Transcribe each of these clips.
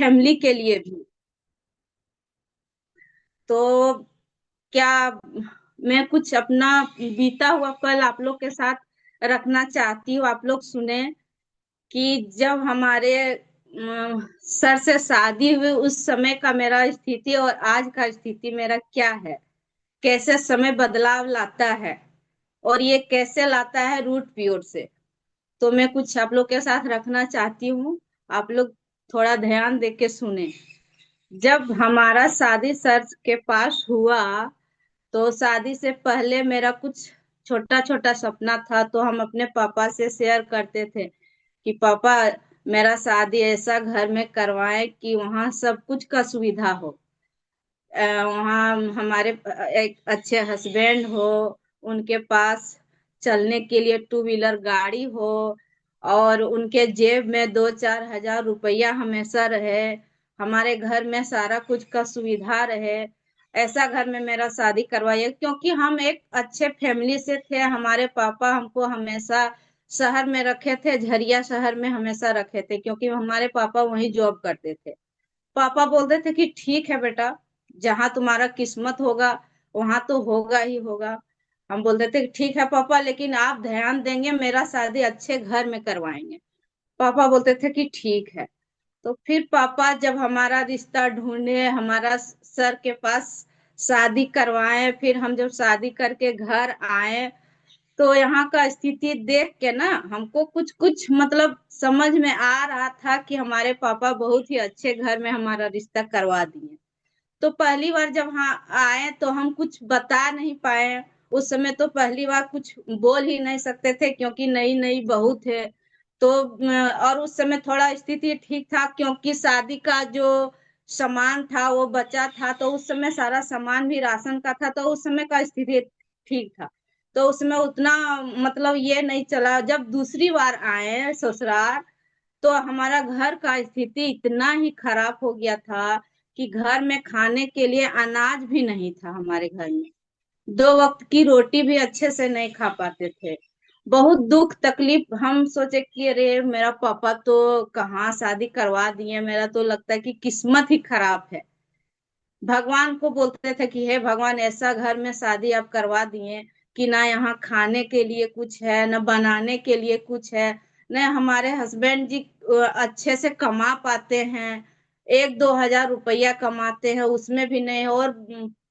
Family के लिए भी। तो क्या मैं कुछ अपना बीता हुआ पल आप लोग के साथ रखना चाहती हूँ, आप लोग सुने कि जब हमारे सर से शादी हुई उस समय का मेरा स्थिति और आज का स्थिति मेरा क्या है, कैसे समय बदलाव लाता है और ये कैसे लाता है रूट पियोट से। तो मैं कुछ आप लोग के साथ रखना चाहती हूँ, आप लोग थोड़ा ध्यान दे के सुने। जब हमारा शादी सर के पास हुआ तो शादी से पहले मेरा कुछ छोटा छोटा सपना था, तो हम अपने पापा से शेयर करते थे कि पापा मेरा शादी ऐसा घर में करवाएं कि वहाँ सब कुछ का सुविधा हो। वहाँ हमारे एक अच्छे हस्बैंड हो, उनके पास चलने के लिए टू व्हीलर गाड़ी हो और उनके जेब में 2-4 हजार रुपया हमेशा रहे, हमारे घर में सारा कुछ का सुविधा रहे। ऐसा घर में मेरा शादी करवाइए, क्योंकि हम एक अच्छे फैमिली से थे। हमारे पापा हमको हमेशा शहर में रखे थे, झरिया शहर में हमेशा रखे थे, क्योंकि हमारे पापा वहीं जॉब करते थे। पापा बोलते थे कि ठीक है बेटा, जहां तुम्हारा किस्मत होगा वहां तो होगा ही होगा। हम बोलते थे कि ठीक है पापा, लेकिन आप ध्यान देंगे, मेरा शादी अच्छे घर में करवाएंगे। पापा बोलते थे कि ठीक है। तो फिर पापा जब हमारा रिश्ता ढूंढे, हमारा सर के पास शादी करवाए, फिर हम जब शादी करके घर आए तो यहाँ का स्थिति देख के ना हमको कुछ कुछ मतलब समझ में आ रहा था कि हमारे पापा बहुत ही अच्छे घर में हमारा रिश्ता करवा दिए। तो पहली बार जब हाँ आए तो हम कुछ बता नहीं पाए। उस समय तो पहली बार कुछ बोल ही नहीं सकते थे, क्योंकि नई नई बहू थे। तो और उस समय थोड़ा स्थिति ठीक था, क्योंकि शादी का जो सामान था वो बचा था, तो उस समय सारा सामान भी राशन का था, तो उस समय का स्थिति ठीक था। तो उसमें उतना मतलब ये नहीं चला। जब दूसरी बार आए ससुराल तो हमारा घर का स्थिति इतना ही खराब हो गया था कि घर में खाने के लिए अनाज भी नहीं था हमारे घर में। 2 वक्त की रोटी भी अच्छे से नहीं खा पाते थे। बहुत दुख तकलीफ, हम सोचे कि अरे मेरा पापा तो कहाँ शादी करवा दिए, मेरा तो लगता है कि किस्मत ही खराब है। भगवान को बोलते थे कि हे भगवान, ऐसा घर में शादी आप करवा दिए कि ना यहाँ खाने के लिए कुछ है, न बनाने के लिए कुछ है, न हमारे हस्बैंड जी अच्छे से कमा पाते हैं। 1-2 हजार रुपया कमाते हैं, उसमें भी नहीं। और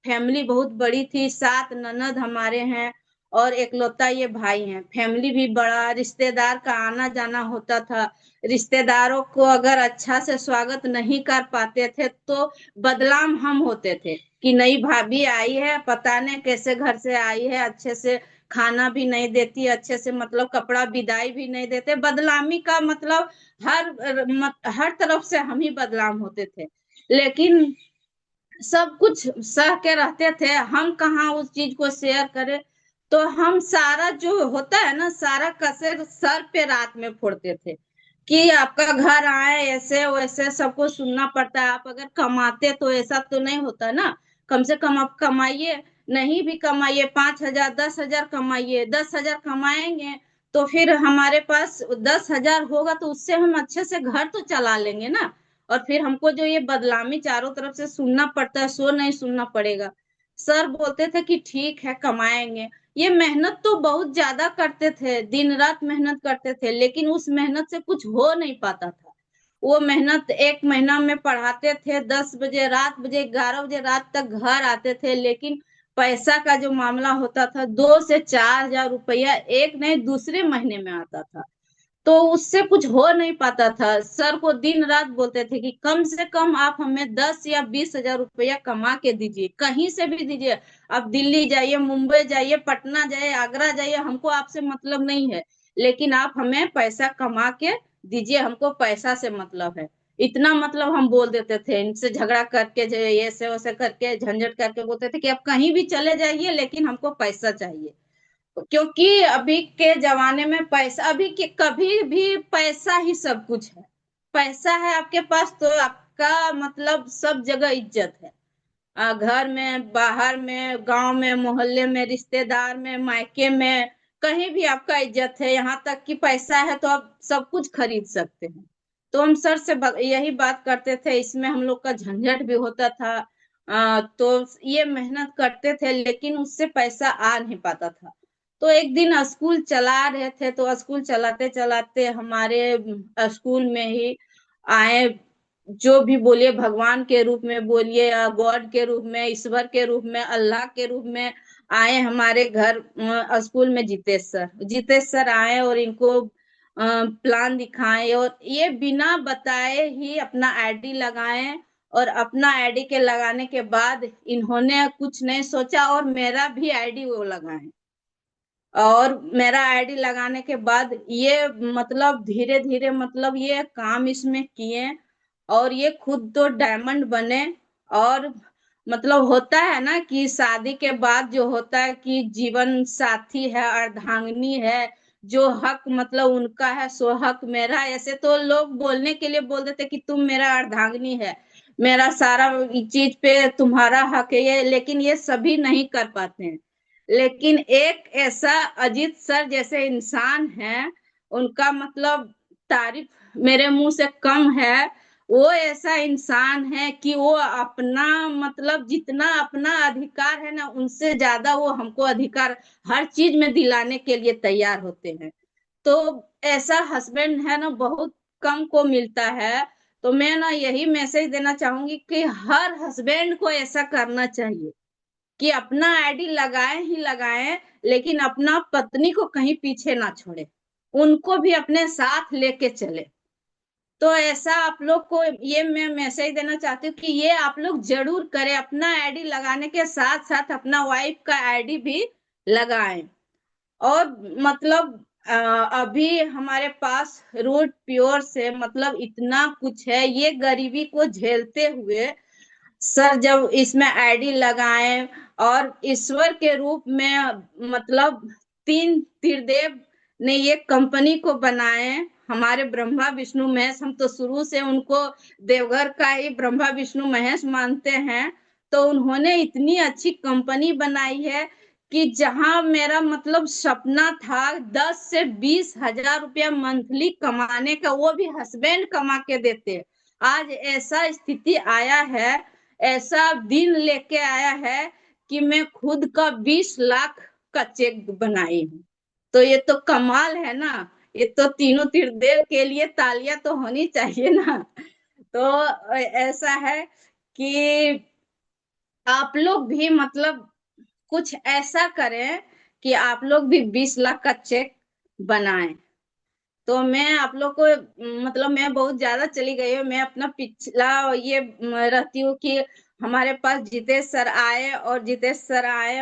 फैमिली बहुत बड़ी थी, 7 ननद हमारे हैं और एकलौता ये भाई हैं। फैमिली भी बड़ा, रिश्तेदार का आना जाना होता था। रिश्तेदारों को अगर अच्छा से स्वागत नहीं कर पाते थे तो बदनाम हम होते थे कि नई भाभी आई है, पता नहीं कैसे घर से आई है, अच्छे से खाना भी नहीं देती, अच्छे से मतलब कपड़ा विदाई भी नहीं देते। बदनामी का मतलब हर तरफ से हम ही बदनाम होते थे। लेकिन सब कुछ सह के रहते थे, हम कहाँ उस चीज को शेयर करें। तो हम सारा जो होता है ना, सारा कसर सर पे रात में फोड़ते थे कि आपका घर आए ऐसे वैसे सबको सुनना पड़ता है। आप अगर कमाते तो ऐसा तो नहीं होता ना, कम से कम आप कमाइए। नहीं भी कमाइए, 5 हजार 10 हजार कमाइए, 10 हजार कमाएंगे तो फिर हमारे पास 10 हजार होगा तो उससे हम अच्छे से घर तो चला लेंगे ना। और फिर हमको जो ये बदनामी चारों तरफ से सुनना पड़ता है सो नहीं सुनना पड़ेगा। सर बोलते थे कि ठीक है कमाएंगे। ये मेहनत तो बहुत ज्यादा करते थे, दिन रात मेहनत करते थे, लेकिन उस मेहनत से कुछ हो नहीं पाता था। वो मेहनत एक महीना में पढ़ाते थे, 10 बजे रात, 11 बजे रात तक घर आते थे, लेकिन पैसा का जो मामला होता था, 2 से 4 हजार रुपया एक नहीं दूसरे महीने में आता था। तो उससे कुछ हो नहीं पाता था। सर को दिन रात बोलते थे कि कम से कम आप हमें 10 या 20 हजार रुपया कमा के दीजिए, कहीं से भी दीजिए। आप दिल्ली जाइए, मुंबई जाइए, पटना जाइए, आगरा जाइए, हमको आपसे मतलब नहीं है, लेकिन आप हमें पैसा कमा के दीजिए, हमको पैसा से मतलब है। इतना मतलब हम बोल देते थे, इनसे झगड़ा करके जो ये से वैसे करके झंझट करके बोलते थे कि आप कहीं भी चले जाइए लेकिन हमको पैसा चाहिए। क्योंकि अभी के जमाने में पैसा, अभी के कभी भी पैसा ही सब कुछ है। पैसा है आपके पास तो आपका मतलब सब जगह इज्जत है। घर में, बाहर में, गांव में, मोहल्ले में, रिश्तेदार में, मायके में, कहीं भी आपका इज्जत है। यहाँ तक कि पैसा है तो आप सब कुछ खरीद सकते हैं। तो हम सर से यही बात करते थे, इसमें हम लोग का झंझट भी होता था। तो ये मेहनत करते थे लेकिन उससे पैसा आ नहीं पाता था। तो एक दिन स्कूल चला रहे थे, तो स्कूल चलाते चलाते हमारे स्कूल में ही आए, जो भी बोलिए, भगवान के रूप में बोलिए या गॉड के रूप में, ईश्वर के रूप में, अल्लाह के रूप में आए हमारे घर स्कूल में। जीतेश सर आए और इनको प्लान दिखाएं, और ये बिना बताए ही अपना आईडी लगाए, और अपना आईडी के लगाने के बाद इन्होंने कुछ नहीं सोचा और मेरा भी आईडी वो लगाए। और मेरा आईडी लगाने के बाद ये मतलब धीरे धीरे मतलब ये काम इसमें किए, और ये खुद तो डायमंड बने। और मतलब होता है ना कि शादी के बाद जो होता है कि जीवन साथी है, अर्धांगिनी है, जो हक मतलब उनका है सो हक मेरा है। ऐसे तो लोग बोलने के लिए बोल देते कि तुम मेरा अर्धांगिनी है, मेरा सारा चीज पे तुम्हारा हक है, ये लेकिन ये सभी नहीं कर पाते हैं। लेकिन एक ऐसा अजीत सर जैसे इंसान है, उनका मतलब तारीफ मेरे मुंह से कम है। वो ऐसा इंसान है कि वो अपना मतलब जितना अपना अधिकार है ना, उनसे ज्यादा वो हमको अधिकार हर चीज में दिलाने के लिए तैयार होते हैं। तो ऐसा हस्बैंड है ना, बहुत कम को मिलता है। तो मैं ना यही मैसेज देना चाहूंगी कि हर हस्बैंड को ऐसा करना चाहिए कि अपना आईडी लगाए ही लगाए, लेकिन अपना पत्नी को कहीं पीछे ना छोड़े, उनको भी अपने साथ लेके चले। तो ऐसा आप लोग को ये मैं मैसेज देना चाहती हूँ कि ये आप लोग जरूर करें, अपना आईडी लगाने के साथ साथ अपना वाइफ का आईडी भी लगाएं। और मतलब अभी हमारे पास रूट प्योर से मतलब इतना कुछ है, ये गरीबी को झेलते हुए सर जब इसमें आईडी लगाए, और ईश्वर के रूप में मतलब तीन त्रिदेव ने ये कंपनी को बनाए, हमारे ब्रह्मा विष्णु महेश। हम तो शुरू से उनको देवघर का ही ब्रह्मा विष्णु महेश मानते हैं। तो उन्होंने इतनी अच्छी कंपनी बनाई है कि जहां मेरा मतलब सपना था 10 से 20 हजार रुपया मंथली कमाने का, वो भी हस्बैंड कमा के देते। आज ऐसा स्थिति आया है, ऐसा दिन लेके आया है कि मैं खुद का 20 लाख का चेक बनाई हूँ। तो ये तो कमाल है ना। ये तो तीनों त्रिदेव के लिए तालियां तो होनी चाहिए ना। तो ऐसा है कि आप लोग भी मतलब कुछ ऐसा करें कि आप लोग भी 20 लाख का चेक बनाएं। तो मैं आप लोग को मतलब मैं बहुत ज्यादा चली गई हूँ। मैं अपना पिछला ये रहती हूँ कि हमारे पास जितेश सर आए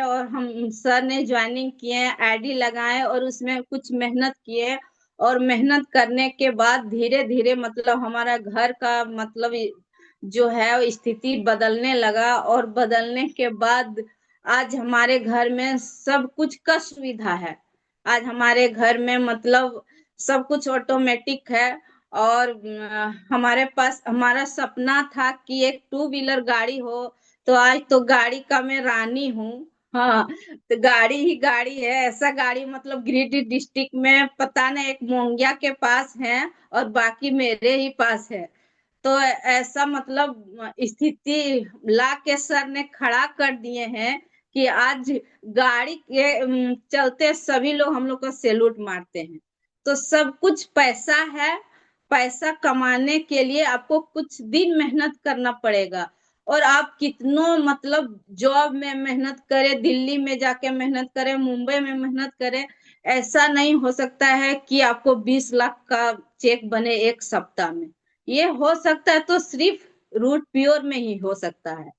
और हम सर ने ज्वाइनिंग किए, आईडी लगाए और उसमें कुछ मेहनत किए। और मेहनत करने के बाद धीरे धीरे मतलब हमारा घर का मतलब जो है वो स्थिति बदलने लगा, और बदलने के बाद आज हमारे घर में सब कुछ का सुविधा है। आज हमारे घर में मतलब सब कुछ ऑटोमेटिक है। और हमारे पास हमारा सपना था कि एक टू व्हीलर गाड़ी हो, तो आज तो गाड़ी का मैं रानी हूँ। हाँ, तो गाड़ी ही गाड़ी है। ऐसा गाड़ी मतलब गिरिडीह डिस्ट्रिक्ट में पता नहीं एक मोंगिया के पास है और बाकी मेरे ही पास है। तो ऐसा मतलब स्थिति ला के सर ने खड़ा कर दिए हैं कि आज गाड़ी के चलते सभी लोग हम लोग को सैल्यूट मारते हैं। तो सब कुछ पैसा है। पैसा कमाने के लिए आपको कुछ दिन मेहनत करना पड़ेगा। और आप कितनों मतलब जॉब में मेहनत करें, दिल्ली में जाके मेहनत करें, मुंबई में मेहनत करें, ऐसा नहीं हो सकता है कि आपको 20 लाख का चेक बने एक सप्ताह में। ये हो सकता है तो सिर्फ रूट प्योर में ही हो सकता है।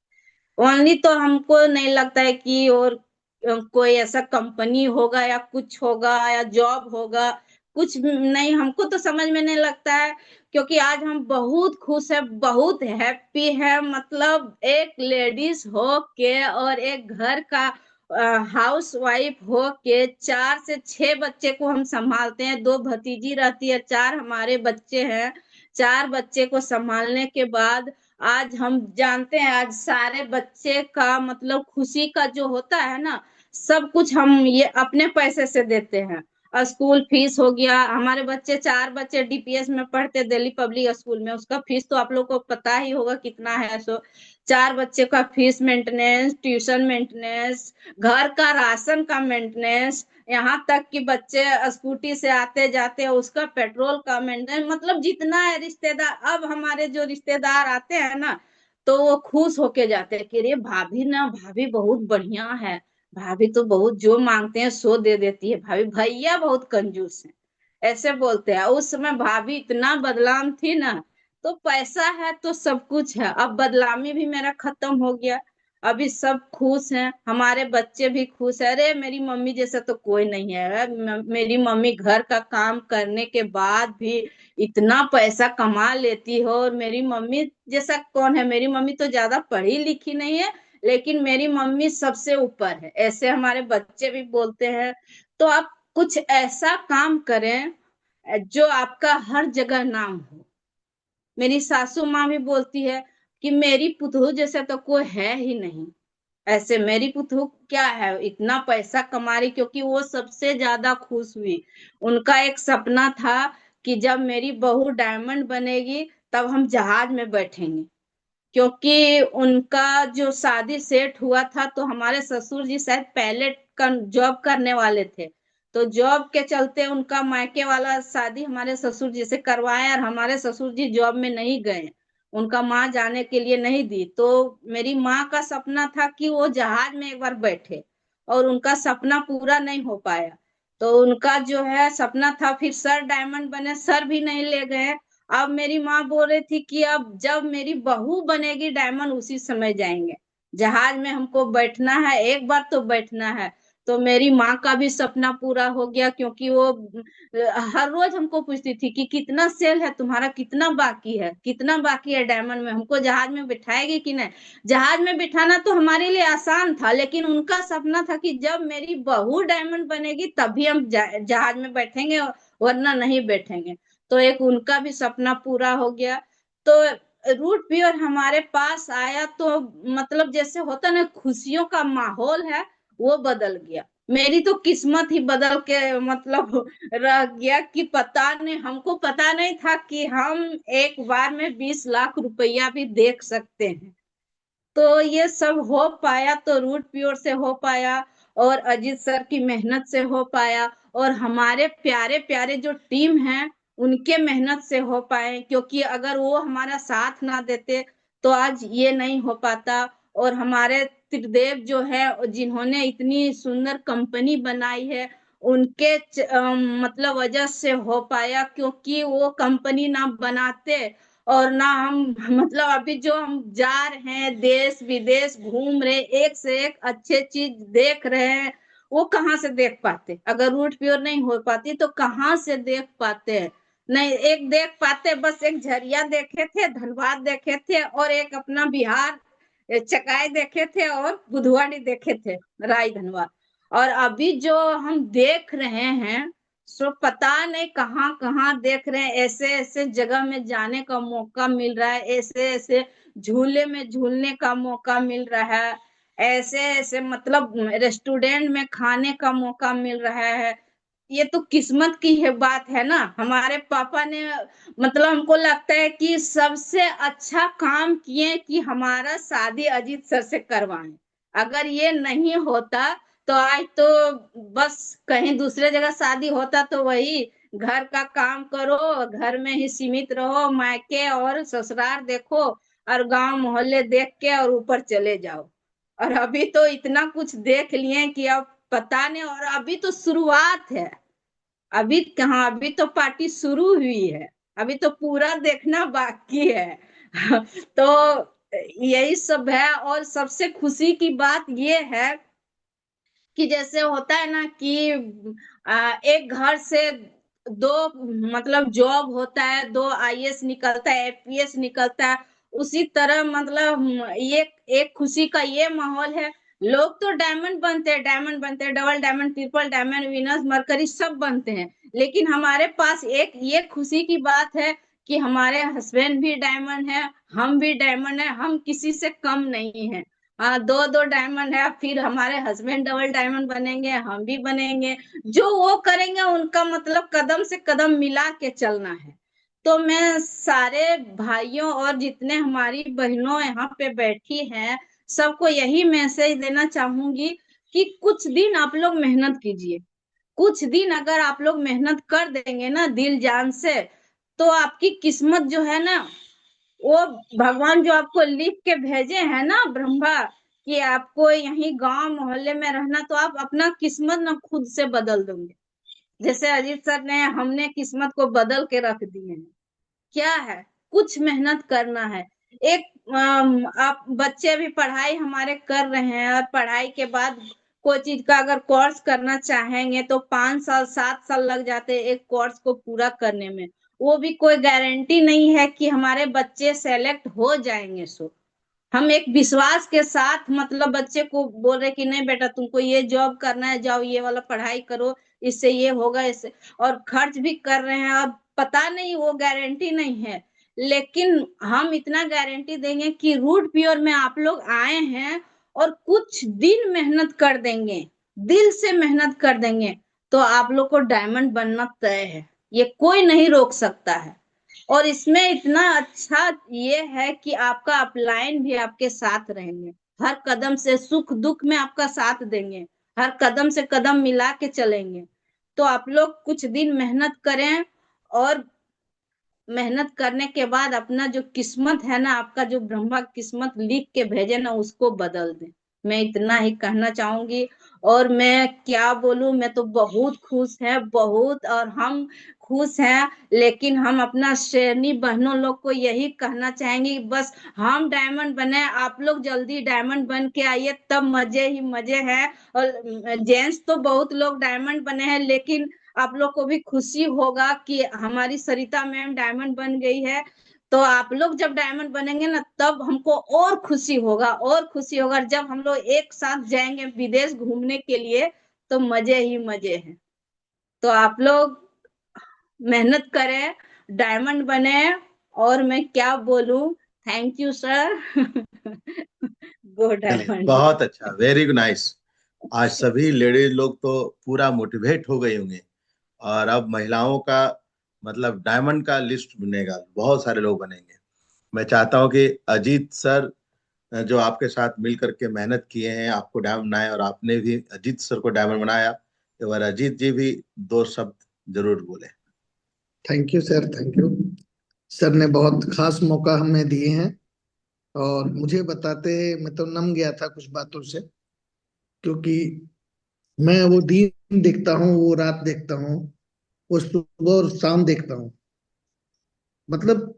ओनली तो हमको नहीं लगता है कि और कोई ऐसा कंपनी होगा या कुछ होगा या जॉब होगा, कुछ नहीं हमको तो समझ में नहीं लगता है। क्योंकि आज हम बहुत खुश है, बहुत हैप्पी है। मतलब एक लेडीज हो के और एक घर का हाउस वाइफ हो के 4 से 6 बच्चे को हम संभालते हैं। 2 भतीजी रहती है, 4 हमारे बच्चे हैं। 4 बच्चे को संभालने के बाद आज हम जानते हैं, आज सारे बच्चे का मतलब खुशी का जो होता है ना, सब कुछ हम ये अपने पैसे से देते हैं। स्कूल फीस हो गया। हमारे बच्चे 4 बच्चे डीपीएस में पढ़ते, दिल्ली पब्लिक स्कूल में, उसका फीस तो आप लोग को पता ही होगा कितना है। सो 4 बच्चे का फीस मेंटेनेंस, ट्यूशन मेंटेनेंस, घर का राशन का मेंटेनेंस, यहाँ तक कि बच्चे स्कूटी से आते जाते हैं उसका पेट्रोल का मेंटेनेंस, मतलब जितना है रिश्तेदार। अब हमारे जो रिश्तेदार आते हैं ना, तो वो खुश होके जाते हैं कि रे भाभी ना, भाभी बहुत बढ़िया है, भाभी तो बहुत जो मांगते हैं सो दे देती है भाभी, भैया बहुत कंजूस है, ऐसे बोलते हैं। उस समय भाभी इतना बदलाम थी ना। तो पैसा है तो सब कुछ है। अब बदलामी भी मेरा खत्म हो गया। अभी सब खुश हैं, हमारे बच्चे भी खुश है। अरे मेरी मम्मी जैसा तो कोई नहीं है। मेरी मम्मी घर का काम करने के बाद भी इतना पैसा कमा लेती हो। और मेरी मम्मी जैसा कौन है? मेरी मम्मी तो ज्यादा पढ़ी लिखी नहीं है, लेकिन मेरी मम्मी सबसे ऊपर है, ऐसे हमारे बच्चे भी बोलते हैं। तो आप कुछ ऐसा काम करें जो आपका हर जगह नाम हो। मेरी सासू माँ भी बोलती है कि मेरी पुतहु जैसे तो कोई है ही नहीं। ऐसे मेरी पुतहु क्या है, इतना पैसा कमा रही, क्योंकि वो सबसे ज्यादा खुश हुई। उनका एक सपना था कि जब मेरी बहू डायमंड बनेगी तब हम जहाज में बैठेंगे। क्योंकि उनका जो शादी सेट हुआ था, तो हमारे ससुर जी शायद पहले जॉब करने वाले थे। तो जॉब के चलते उनका मायके वाला शादी हमारे ससुर जी से करवाया, और हमारे ससुर जी जॉब में नहीं गए, उनका माँ जाने के लिए नहीं दी। तो मेरी माँ का सपना था कि वो जहाज में एक बार बैठे, और उनका सपना पूरा नहीं हो पाया। तो उनका जो है सपना था, फिर सर डायमंड बने, सर भी नहीं ले गए। अब मेरी माँ बोल रही थी कि अब जब मेरी बहू बनेगी डायमंड उसी समय जाएंगे जहाज में, हमको बैठना है, एक बार तो बैठना है। तो मेरी माँ का भी सपना पूरा हो गया, क्योंकि वो हर रोज हमको पूछती थी कि कितना सेल है तुम्हारा, कितना बाकी है, कितना बाकी है डायमंड में, हमको जहाज में बिठाएगी कि नहीं। जहाज में बिठाना तो हमारे लिए आसान था, लेकिन उनका सपना था कि जब मेरी बहू डायमंड बनेगी तभी हम जहाज में बैठेंगे, वरना नहीं बैठेंगे। तो एक उनका भी सपना पूरा हो गया। तो रूट व्यूअर हमारे पास आया तो मतलब जैसे होता ना, खुशियों का माहौल है, वो बदल गया। मेरी तो किस्मत ही बदल के मतलब रह गया कि पता नहीं, हमको पता नहीं था कि हम एक बार में 20 लाख रुपया भी देख सकते हैं। तो ये सब हो पाया तो रूट प्योर से हो पाया, और अजीत सर की मेहनत से हो पाया, और हमारे प्यारे प्यारे जो टीम है उनके मेहनत से हो पाए। क्योंकि अगर वो हमारा साथ ना देते तो आज ये नहीं हो पाता। और हमारे त्रिदेव जो है, जिन्होंने इतनी सुंदर कंपनी बनाई है, उनके मतलब वजह से हो पाया। क्योंकि वो कंपनी ना बनाते और ना हम मतलब अभी जो हम जा रहे हैं देश विदेश घूम रहे, एक से एक अच्छे चीज देख रहे हैं, वो कहाँ से देख पाते? अगर रूट प्योर नहीं हो पाती तो कहाँ से देख पाते हैं? नहीं, एक देख पाते, बस एक झरिया देखे थे, धनबाद देखे थे, और एक अपना बिहार चकाई देखे थे, और बुधवाड़ी देखे थे, राय धनबाद। और अभी जो हम देख रहे हैं, सो पता नहीं कहाँ कहाँ देख रहे हैं। ऐसे ऐसे जगह में जाने का मौका मिल रहा है, ऐसे ऐसे झूले में झूलने का मौका मिल रहा है, ऐसे ऐसे मतलब रेस्टोरेंट में खाने का मौका मिल रहा है। ये तो किस्मत की है बात है ना। हमारे पापा ने मतलब हमको लगता है कि सबसे अच्छा काम किए कि हमारा शादी अजीत सर से करवाएं। अगर ये नहीं होता तो आज तो बस कहीं दूसरे जगह शादी होता तो वही घर का काम करो, घर में ही सीमित रहो, मायके और ससुराल देखो, और गांव मोहल्ले देख के और ऊपर चले जाओ। और अभी तो इतना कुछ देख लिए कि अब पता नहीं, और अभी तो शुरुआत है। अभी कहाँ, अभी तो पार्टी शुरू हुई है, अभी तो पूरा देखना बाकी है। तो यही सब है। और सबसे खुशी की बात ये है कि जैसे होता है ना कि एक घर से दो मतलब जॉब होता है, दो आईएएस निकलता है, एपीएस निकलता है, उसी तरह मतलब ये एक खुशी का ये माहौल है। लोग तो डायमंड बनते हैं, डायमंड बनते हैं, double diamond, triple diamond, Venus mercury सब बनते हैं, लेकिन हमारे पास एक ये खुशी की बात है कि हमारे हस्बैंड भी डायमंड है, हम भी डायमंड है, हम किसी से कम नहीं है। हाँ, दो दो डायमंड है, फिर हमारे हस्बैंड डबल डायमंड बनेंगे, हम भी बनेंगे। जो वो करेंगे उनका मतलब कदम से कदम मिला के चलना है। तो मैं सारे भाइयों और जितने हमारी बहनों यहाँ पे बैठी हैं, सबको यही मैसेज देना चाहूंगी कि कुछ दिन आप लोग मेहनत कीजिए। कुछ दिन अगर आप लोग मेहनत कर देंगे ना दिल जान से, तो आपकी किस्मत जो है ना, वो भगवान जो आपको लिख के भेजे हैं ना ब्रह्मा, कि आपको यही गांव मोहल्ले में रहना, तो आप अपना किस्मत ना खुद से बदल दोगे। जैसे अजीत सर ने, हमने किस्मत को बदल के रख दिए हैं। क्या है, कुछ मेहनत करना है। एक आप बच्चे भी पढ़ाई हमारे कर रहे हैं, और पढ़ाई के बाद कोई चीज का अगर कोर्स करना चाहेंगे तो 5 साल 7 साल लग जाते हैं एक कोर्स को पूरा करने में। वो भी कोई गारंटी नहीं है कि हमारे बच्चे सेलेक्ट हो जाएंगे। सो हम एक विश्वास के साथ मतलब बच्चे को बोल रहे कि नहीं बेटा, तुमको ये जॉब करना है, जाओ ये वाला पढ़ाई करो, इससे ये होगा, इससे। और खर्च भी कर रहे हैं, अब पता नहीं, वो गारंटी नहीं है। लेकिन हम इतना गारंटी देंगे कि रूट प्योर में आप लोग आए हैं और कुछ दिन मेहनत कर देंगे, दिल से मेहनत कर देंगे, तो आप लोग को डायमंड बनना तय है। ये कोई नहीं रोक सकता है। और इसमें इतना अच्छा ये है कि आपका अपलाइन भी आपके साथ रहेंगे, हर कदम से सुख दुख में आपका साथ देंगे, हर कदम से कदम मिला के चलेंगे। तो आप लोग कुछ दिन मेहनत करें, और मेहनत करने के बाद अपना जो किस्मत है ना, आपका जो ब्रह्मा किस्मत लिख के भेजे ना, उसको बदल दे। मैं इतना ही कहना चाहूंगी। और मैं क्या बोलूं, मैं तो बहुत खुश है, बहुत, और हम खुश हैं। लेकिन हम अपना शेरनी बहनों लोग को यही कहना चाहेंगे कि बस हम डायमंड बने, आप लोग जल्दी डायमंड बन के आइए, तब मजे ही मजे हैं। और जेंट्स तो बहुत लोग डायमंड बने हैं, लेकिन आप लोग को भी खुशी होगा कि हमारी सरिता मैम डायमंड बन गई है। तो आप लोग जब डायमंड बनेंगे ना, तब हमको और खुशी होगा, और खुशी होगा। जब हम लोग एक साथ जाएंगे विदेश घूमने के लिए, तो मजे ही मजे हैं। तो आप लोग मेहनत करें, डायमंड बने। और मैं क्या बोलूं, थैंक यू सर। गो चलिए, डायमंड। बहुत अच्छा, वेरी नाइस। आज सभी लेडीज लोग तो पूरा मोटिवेट हो गई होंगे। और अब महिलाओं का मतलब डायमंड का लिस्ट बनेगा, बहुत सारे लोग बनेंगे। मैं चाहता हूं कि अजीत सर जो आपके साथ मिल करके मेहनत किए हैं, आपको डायमंड बनाए, और आपने भी अजीत सर को डायमंड बनाया, एक बार अजीत जी भी दो शब्द जरूर बोले। Thank you sir, thank you. Sir ने बहुत खास मौका हमें दिए हैं, और मुझे बताते मैं तो नम गया था कुछ बातों से, क्योंकि मैं वो दिन देखता हूँ, वो रात देखता हूँ, वो सुबह और शाम देखता हूँ। मतलब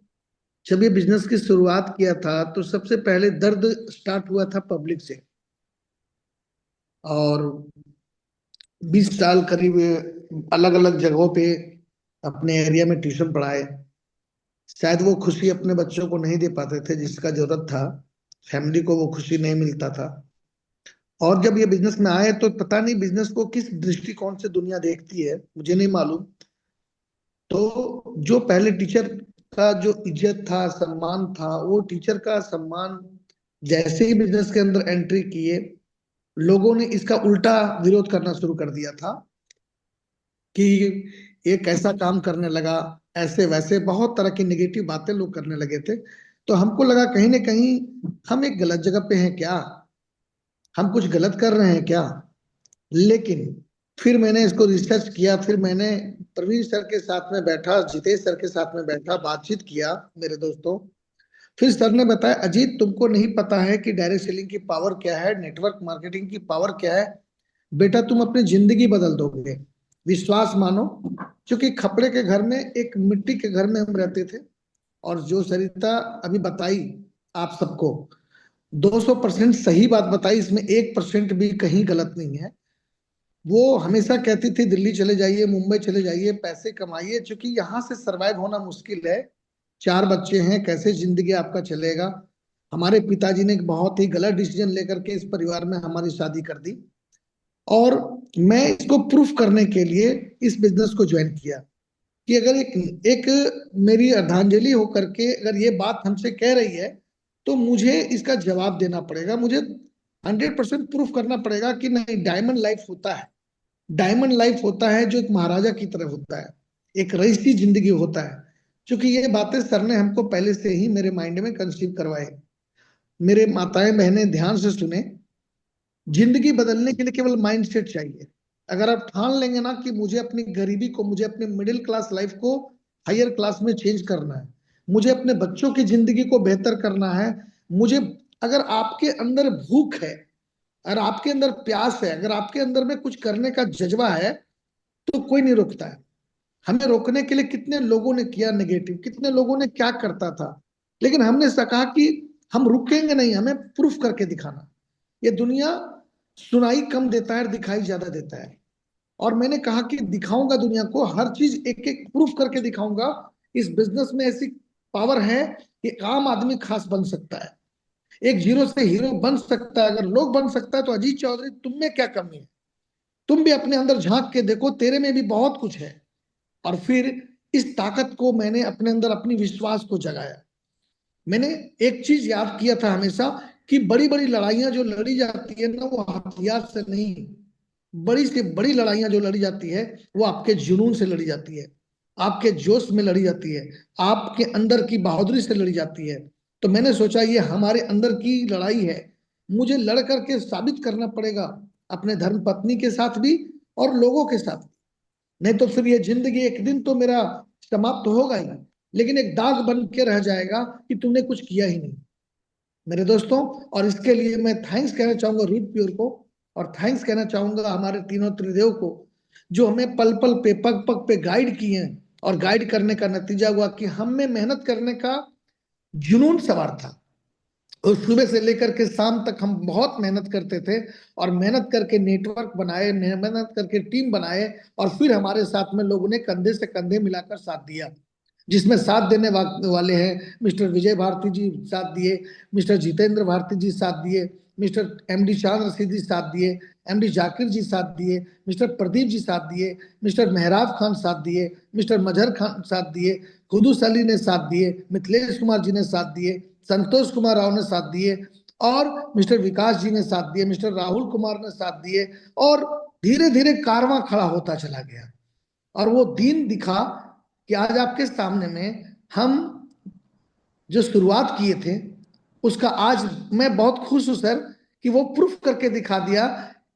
जब ये बिजनेस की शुरुआत किया था तो सबसे पहले दर्द स्टार्ट हुआ था पब्लिक से। और 20 साल करीब अलग अलग जगहों पे अपने एरिया में ट्यूशन पढ़ाए। शायद वो खुशी अपने बच्चों को नहीं दे पाते थे जिसका जरूरत था, फैमिली को वो खुशी नहीं मिलता था। और जब ये बिजनेस में आए तो पता नहीं बिजनेस को किस दृष्टिकोण से दुनिया देखती है, मुझे नहीं मालूम। तो जो पहले टीचर का जो इज्जत था, सम्मान था, वो टीचर का सम्मान जैसे ही बिजनेस के अंदर एंट्री किए, लोगों ने इसका उल्टा विरोध करना शुरू कर दिया था कि ये कैसा काम करने लगा, ऐसे वैसे बहुत तरह की निगेटिव बातें लोग करने लगे थे। तो हमको लगा कहीं ना कहीं हम एक गलत जगह पे हैं क्या, हम कुछ गलत कर रहे हैं क्या। लेकिन फिर मैंने इसको रिसर्च किया, फिर मैंने प्रवीण सर के साथ में बैठा, जितेश सर के साथ में बैठा, बातचीत किया मेरे दोस्तों। फिर सर ने बताया, अजीत तुमको नहीं पता है कि डायरेक्ट सेलिंग की पावर क्या है, नेटवर्क मार्केटिंग की पावर क्या है। बेटा तुम अपनी जिंदगी बदल दोगे, विश्वास मानो। क्योंकि खपड़े के घर में, एक मिट्टी के घर में हम रहते थे। और जो सरिता अभी बताई आप सबको, 200% सही बात बताई, इसमें 1% भी कहीं गलत नहीं है। वो हमेशा कहती थी दिल्ली चले जाइए, मुंबई चले जाइए, पैसे कमाइए, क्योंकि यहाँ से सरवाइव होना मुश्किल है। 4 बच्चे हैं, कैसे जिंदगी आपका चलेगा। हमारे पिताजी ने एक बहुत ही गलत डिसीजन लेकर के इस परिवार में हमारी शादी कर दी। और मैं इसको प्रूफ करने के लिए इस बिजनेस को ज्वाइन किया, कि अगर एक एक मेरी अर्धांजलि होकर के अगर ये बात हमसे कह रही है, तो मुझे इसका जवाब देना पड़ेगा। मुझे 100% प्रूफ करना पड़ेगा कि नहीं, डायमंड लाइफ होता है। डायमंड लाइफ होता है जो एक महाराजा की तरह होता है, एक रईसी जिंदगी होता है। क्योंकि ये बातें सर ने हमको पहले से ही मेरे माइंड में कंसीव करवाए। मेरे माताएं बहनें ध्यान से सुने, जिंदगी बदलने के लिए केवल माइंड सेट चाहिए। अगर आप ठान लेंगे ना कि मुझे अपनी गरीबी को, मुझे अपने मिडिल क्लास लाइफ को हायर क्लास में चेंज करना है, मुझे अपने बच्चों की जिंदगी को बेहतर करना है, मुझे, अगर आपके अंदर भूख है, अगर आपके अंदर प्यास है, अगर आपके अंदर में कुछ करने का जज्बा है, तो कोई नहीं रोकता है। हमें रोकने के लिए कितने लोगों ने किया नेगेटिव, कितने लोगों ने क्या करता था, लेकिन हमने कहा कि हम रुकेंगे नहीं, हमें प्रूफ करके दिखाना। ये दुनिया सुनाई कम देता है और दिखाई ज्यादा देता है, और मैंने कहा कि दिखाऊंगा दुनिया को, हर चीज एक एक प्रूफ करके दिखाऊंगा। इस बिजनेस में ऐसी पावर है कि आम आदमी खास बन सकता है, एक जीरो से हीरो बन सकता है। अगर लोग बन सकता है तो अजीत चौधरी तुम में क्या कमी है? तुम भी अपने अंदर झांक के देखो, तेरे में भी बहुत कुछ है। और फिर इस ताकत को मैंने अपने अंदर, अपनी विश्वास को जगाया। मैंने एक चीज याद किया था हमेशा कि बड़ी बड़ी लड़ाइयां जो लड़ी जाती है ना, वो हथियार से नहीं, बड़ी से बड़ी लड़ाइयां जो लड़ी जाती है वो आपके जुनून से लड़ी जाती है, आपके जोश में लड़ी जाती है, आपके अंदर की बहादुरी से लड़ी जाती है। तो मैंने सोचा ये हमारे अंदर की लड़ाई है, मुझे लड़ करके साबित करना पड़ेगा, अपने धर्म पत्नी के साथ भी और लोगों के साथ। नहीं तो फिर ये जिंदगी एक दिन तो मेरा समाप्त होगा ही, लेकिन एक दाग बन के रह जाएगा कि तुमने कुछ किया ही नहीं मेरे दोस्तों। और इसके लिए मैं थैंक्स कहना चाहूंगा रूट प्योर को, और थैंक्स कहना चाहूंगा हमारे तीनों त्रिदेव को, जो हमें पल पल पे, पग पग पे गाइड किए हैं। और गाइड करने का नतीजा हुआ कि हम में मेहनत करने का जुनून सवार था, और सुबह से लेकर के शाम तक हम बहुत मेहनत करते थे, और मेहनत करके नेटवर्क बनाए, मेहनत करके टीम बनाए, और फिर हमारे साथ में लोगों ने कंधे से कंधे मिलाकर साथ दिया, जिसमें साथ देने वाले हैं मिस्टर विजय भारती जी साथ दिए, मिस्टर जितेंद्र भारती जी साथ दिए, मिस्टर एमडी चांद रशीद जी साथ दिए, एमडी जाकिर जी साथ दिए, मिस्टर प्रदीप जी साथ दिए, मिस्टर मेहराब खान साथ दिए, मिस्टर मजहर खान साथ दिए, खुदूस अली ने साथ दिए, मिथिलेश कुमार जी ने साथ दिए, संतोष कुमार राव ने साथ दिए, और मिस्टर विकास जी ने साथ दिए, मिस्टर राहुल कुमार ने साथ दिए, और धीरे धीरे कारवां खड़ा होता चला गया। और वो दिन दिखा कि आज आपके सामने में हम जो शुरुआत किए थे उसका आज मैं बहुत खुश हूं सर, कि वो प्रूफ करके दिखा दिया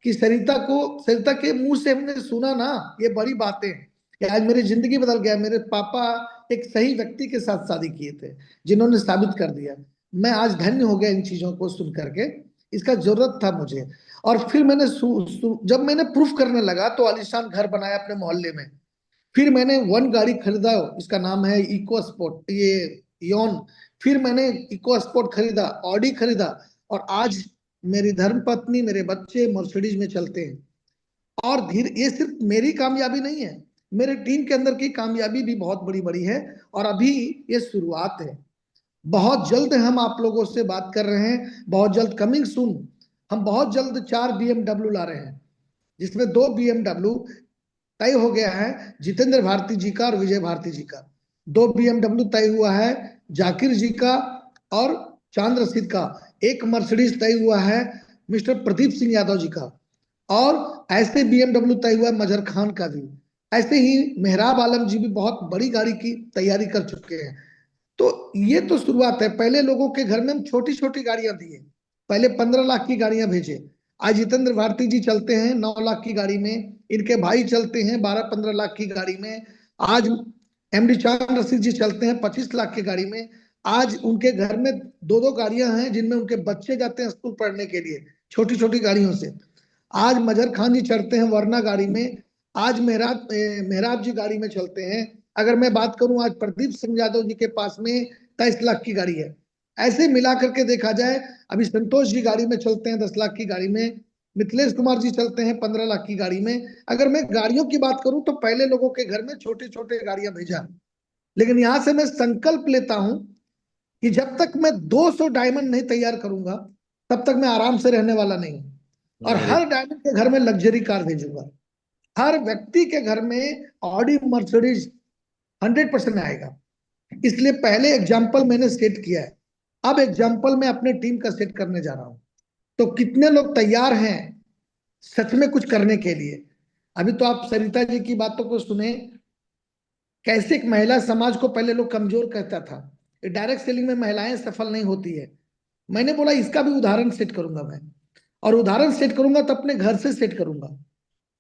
कि सरिता के मुंह से हमने सुना ना ये बड़ी बातें, कि आज मेरी जिंदगी बदल गया। मेरे पापा एक सही व्यक्ति के साथ शादी किए थे, जिन्होंने साबित कर दिया। मैं आज धन्य हो गया इन चीजों को सुन करके, इसका जरूरत था मुझे। और फिर मैंने जब मैंने प्रूफ करने लगा तो आलीशान घर बनाया अपने मोहल्ले में। फिर मैंने वन गाड़ी खरीदा, इसका नाम है इको स्पोर्ट, ये योन। फिर मैंने इको स्पोर्ट खरीदा, ऑडी खरीदा, और आज मेरी धर्म पत्नी, मेरे बच्चे मर्सिडीज में चलते हैं। और धीरे, ये सिर्फ मेरी कामयाबी नहीं है, मेरे टीम के अंदर की कामयाबी भी बहुत बड़ी बड़ी है, और अभी ये शुरुआत है। बहुत जल्द हम आप लोगों से बात कर रहे हैं, बहुत जल्द, कमिंग सून, हम बहुत जल्द 4 BMW ला रहे हैं, जिसमें 2 BMW तय हो गया है, जितेंद्र भारती जी का और विजय भारती जी का। 2 BMW तय हुआ है जाकिर जी का और चांद रशीद का। एक मर्सिडीज तय हुआ है मिस्टर प्रदीप सिंह यादव जी का, और ऐसे BMW तय हुआ है मजहर खान का भी। ऐसे ही मेहराब आलम जी भी बहुत बड़ी गाड़ी की तैयारी कर चुके हैं। तो ये तो शुरुआत है। पहले लोगों के घर में हम छोटी छोटी गाड़ियां दिए, पहले 15 लाख की गाड़ियां भेजे। आज जितेंद्र भारती जी चलते हैं 9 लाख की गाड़ी में, इनके भाई चलते हैं 12-15 लाख की गाड़ी में। आज एमडी चांद रशीद जी चलते हैं 25 लाख की गाड़ी में। आज उनके घर में 2-2 गाड़ियां हैं जिनमें उनके बच्चे जाते हैं स्कूल पढ़ने के लिए, छोटी छोटी गाड़ियों से। आज मजहर खान जी चढ़ते हैं वरना गाड़ी में। आज मेहराब जी गाड़ी में चलते हैं। अगर मैं बात करूं, आज प्रदीप सिंह यादव जी के पास में 23 लाख की गाड़ी है। ऐसे मिला करके देखा जाए, अभी संतोष जी गाड़ी में चलते हैं 10 लाख की गाड़ी में, मिथिलेश कुमार जी चलते हैं 15 लाख की गाड़ी में। अगर मैं गाड़ियों की बात करूं तो पहले लोगों के घर में छोटे छोटे गाड़ियां भेजा, लेकिन यहां से मैं संकल्प लेता हूं कि जब तक मैं 200 डायमंड नहीं तैयार करूंगा तब तक मैं आराम से रहने वाला नहीं। और वेरी हर डायमंड के घर में लग्जरी कार भेजूंगा, हर व्यक्ति के घर में ऑडी मर्सिडीज 100% आएगा। इसलिए पहले एग्जाम्पल मैंने सेट किया है, अब एग्जाम्पल मैं अपने टीम का सेट करने जा रहा हूं। तो कितने लोग तैयार हैं सच में कुछ करने के लिए? अभी तो आप सरिता जी की बातों को सुने, कैसे एक महिला समाज को पहले लोग कमजोर कहता था, डायरेक्ट सेलिंग में महिलाएं सफल नहीं होती है। मैंने बोला इसका भी उदाहरण सेट करूंगा मैं, और उदाहरण सेट करूंगा तो अपने घर से सेट करूंगा।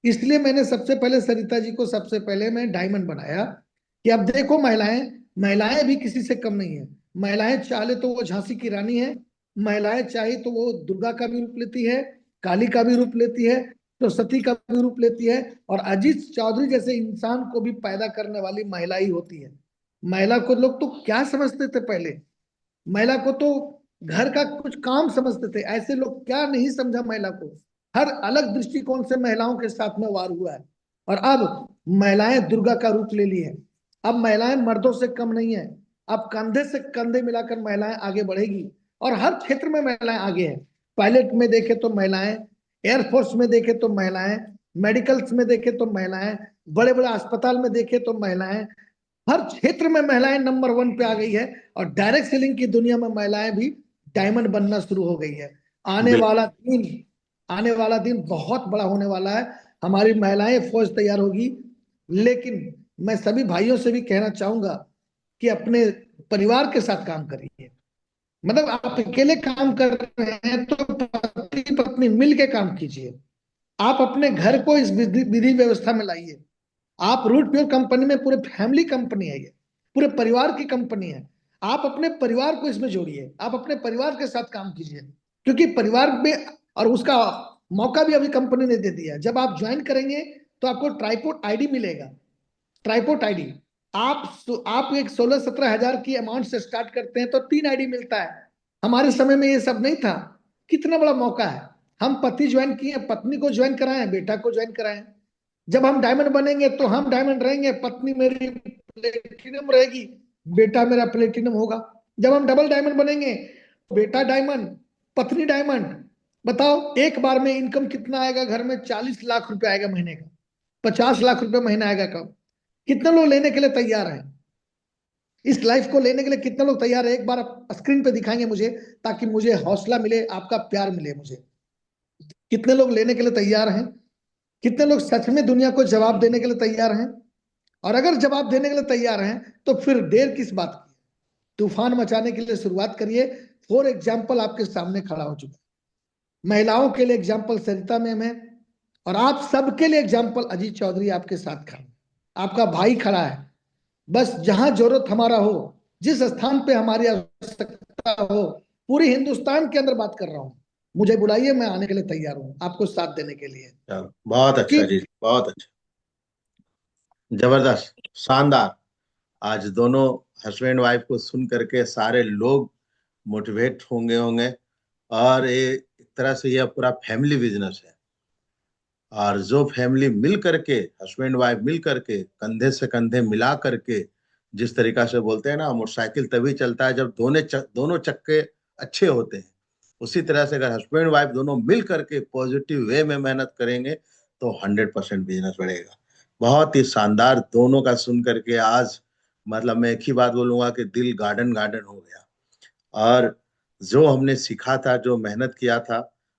इसलिए मैंने सबसे पहले सरिता जी को सबसे पहले मैं डायमंड बनाया कि अब देखो महिलाएं, महिलाएं भी किसी से कम नहीं है। महिलाएं चाहे तो वो झांसी की रानी है, महिलाएं चाहे तो वो दुर्गा का भी रूप लेती है, काली का भी रूप लेती है, तो सती का भी रूप लेती है, और अजीत चौधरी जैसे इंसान को भी पैदा करने वाली महिला ही होती है। महिला को लोग तो क्या समझते थे पहले, महिला को तो घर का कुछ काम समझते थे। ऐसे लोग क्या नहीं समझा महिला को, हर अलग दृष्टिकोण से महिलाओं के साथ में वार हुआ है। और अब महिलाएं दुर्गा का रूप ले ली है। अब महिलाएं मर्दों से कम नहीं है, अब कंधे से कंधे मिलाकर महिलाएं आगे बढ़ेगी, और हर क्षेत्र में महिलाएं आगे हैं। पायलट में देखे तो महिलाएं, एयरफोर्स में देखे तो महिलाएं, मेडिकल्स में देखे तो महिलाएं, बड़े बड़े अस्पताल में देखे तो महिलाएं, हर क्षेत्र में महिलाएं नंबर 1 पे आ गई है। और डायरेक्ट सेलिंग की दुनिया में महिलाएं भी डायमंड बनना शुरू हो गई है। आने बिल्कुल। वाला दिन, आने वाला दिन बहुत बड़ा होने वाला है। हमारी महिलाएं फौज तैयार होगी। लेकिन मैं सभी भाइयों से भी कहना चाहूंगा कि अपने परिवार के साथ काम करिए। मतलब आप अकेले काम कर रहे हैं तो पति पत्नी मिल के काम कीजिए। आप अपने घर को इस विधि विधि व्यवस्था में लाइए। आप रूट प्योर कंपनी में पूरे फैमिली कंपनी है, ये पूरे परिवार की कंपनी है। आप अपने परिवार को इसमें जोड़िए, आप अपने परिवार के साथ काम कीजिए, क्योंकि परिवार में, और उसका मौका भी अभी कंपनी ने दे दिया है। जब आप ज्वाइन करेंगे तो आपको ट्राइपोर्ट आईडी मिलेगा, ट्राइपोर्ट आईडी। आप एक 16-17 हजार की अमाउंट से स्टार्ट करते हैं तो 3 आईडी मिलता है। हमारे समय में ये सब नहीं था। कितना बड़ा मौका है। हम पति ज्वाइन किए, पत्नी को ज्वाइन कराएं, बेटा को ज्वाइन कराएं। जब हम डायमंड बनेंगे तो हम डायमंड रहेंगे, पत्नी मेरी प्लेटिनम रहेगी, बेटा मेरा प्लेटिनम होगा। जब हम डबल डायमंड बनेंगे, बेटा डायमंड, पत्नी डायमंड। बताओ एक बार में इनकम कितना आएगा घर में? 40 लाख रुपए आएगा महीने का, 50 लाख रुपए महीना आएगा। कब? कितने लोग लेने के लिए तैयार हैं? इस लाइफ को लेने के लिए कितने लोग तैयार है? एक बार आप स्क्रीन पे दिखाएंगे मुझे, ताकि मुझे हौसला मिले, आपका प्यार मिले मुझे। कितने लोग लेने के लिए तैयार हैं? कितने लोग सच में दुनिया को जवाब देने के लिए तैयार हैं? और अगर जवाब देने के लिए तैयार हैं तो फिर देर किस बात की? तूफान मचाने के लिए शुरुआत करिए। फॉर एग्जाम्पल आपके सामने खड़ा हो चुका है। महिलाओं के लिए एग्जाम्पल सरिता मैम है, और आप सबके लिए एग्जाम्पल अजीत चौधरी आपके साथ खड़ा है, आपका भाई खड़ा है। बस जहां जरूरत हमारा हो, जिस स्थान पे हमारी आवश्यकता हो, पूरी हिंदुस्तान के अंदर बात कर रहा हूं, मुझे बुलाइए, मैं आने के लिए तैयार हूं आपको साथ देने के लिए। चलो, बहुत कि अच्छा जी, बहुत अच्छा, जबरदस्त, शानदार। आज दोनों हस्बैंड वाइफ को सुन करके सारे लोग मोटिवेट होंगे होंगे। और ये एक तरह से यह पूरा फैमिली बिजनेस है। और जो फैमिली मिल करके, हस्बैंड वाइफ मिल करके, कंधे से कंधे मिला करके, जिस तरीका से बोलते हैं ना, मोटरसाइकिल तभी चलता है जब दोनों चक्के अच्छे होते हैं। उसी तरह से अगर हस्बैंड वाइफ दोनों मिल करके पॉजिटिव वे में मेहनत करेंगे तो 100% बिजनेस बढ़ेगा। बहुत ही शानदार दोनों का सुन करके आज, मतलब मैं एक ही बात बोलूंगा कि दिल गार्डन गार्डन हो गया। और जो हमने सीखा था, जो मेहनत किया था,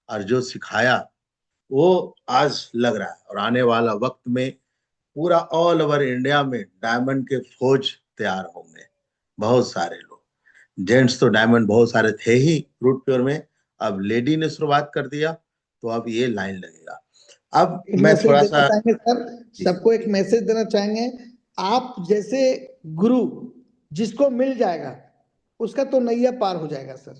और जो सिखाया, वो आज लग रहा है। और आने वाला वक्त में पूरा ऑल ओवर इंडिया में डायमंड के फौज तैयार होंगे, बहुत सारे लोग। जेंट्स तो डायमंड बहुत सारे थे ही रूट प्योर में, अब लेडी ने शुरुआत कर दिया, तो अब ये लाइन लगेगा। अब एक मैं मैसेज थोड़ा देना सा, चाहेंगे सर, जी, सबको एक मैसेज देना चाहेंगे। आप जैसे गुरु जिसको मिल जाएगा उसका तो नैया पार हो जाएगा सर।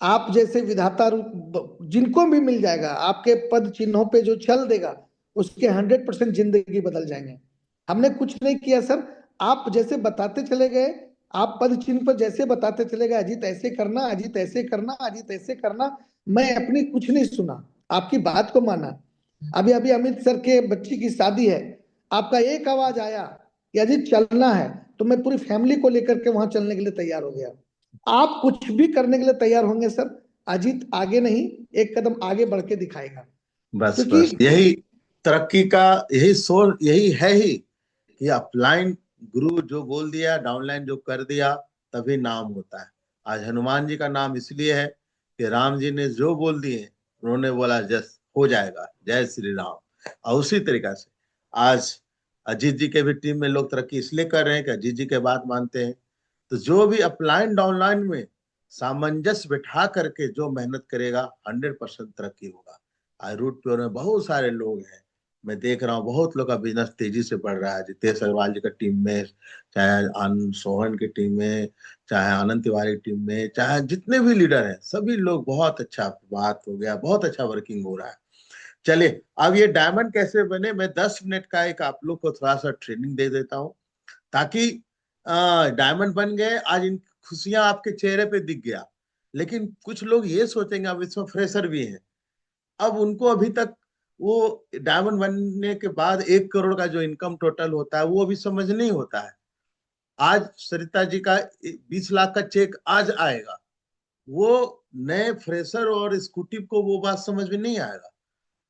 आप जैसे विधाता रूप जिनको भी मिल जाएगा, आपके पद चिन्हों पे जो चल देगा, उसके 100% जिंदगी बदल जाएंगे। हमने कुछ नहीं किया सर, आप जैसे बताते चले गए, आप पद चिन्ह पर जैसे बताते चले गए, अजीत ऐसे करना, अजीत ऐसे करना, अजीत ऐसे करना, मैं अपनी कुछ नहीं सुना, आपकी बात को माना। अभी अभी अमित सर के बच्ची की शादी है, आपका एक आवाज आया कि अजीत चलना है, तो मैं पूरी फैमिली को लेकर के वहां चलने के लिए तैयार हो गया। आप कुछ भी करने के लिए तैयार होंगे सर, अजीत आगे नहीं, एक कदम आगे बढ़ के दिखाएगा। बस क्योंकि बस यही तरक्की का, यही सोच, यही है ही कि अपलाइन गुरु जो बोल दिया, डाउनलाइन जो कर दिया, तभी नाम होता है। आज हनुमान जी का नाम इसलिए है कि राम जी ने जो बोल दिए उन्होंने बोला जस हो जाएगा, जय श्री राम। और उसी तरीका से आज अजीत जी के भी टीम में लोग तरक्की इसलिए कर रहे हैं कि अजीत जी के बात मानते हैं। तो जो भी अपलाइन डाउनलाइन में सामंजस्य बिठा करके जो मेहनत करेगा 100% तरक्की होगा। आज रूट प्योर में बहुत सारे लोग हैं, मैं देख रहा हूँ बहुत लोग का बिजनेस तेजी से बढ़ रहा है। जितेश अग्रवाल जी का टीम में, चाहे आनंद सोहन की टीम में, चाहे आनंद तिवारी की टीम में, चाहे जितने भी लीडर हैं, सभी लोग बहुत अच्छा बात हो गया, बहुत अच्छा वर्किंग हो रहा है। चलिए अब ये डायमंड कैसे बने, मैं 10 मिनट का एक आप लोग को थोड़ा सा ट्रेनिंग दे देता हूँ, ताकि डायमंड बन गए, आज इन खुशियां आपके चेहरे पे दिख गया। लेकिन कुछ लोग ये सोचेंगे, अब इसमें फ्रेशर भी हैं, अब उनको अभी तक वो डायमंड बनने के बाद 1 करोड़ का जो इनकम टोटल होता है वो अभी समझ नहीं होता है। आज सरिता जी का 20 लाख का चेक आज आएगा, वो नए फ्रेशर और स्कूटी को वो बात समझ में नहीं आएगा।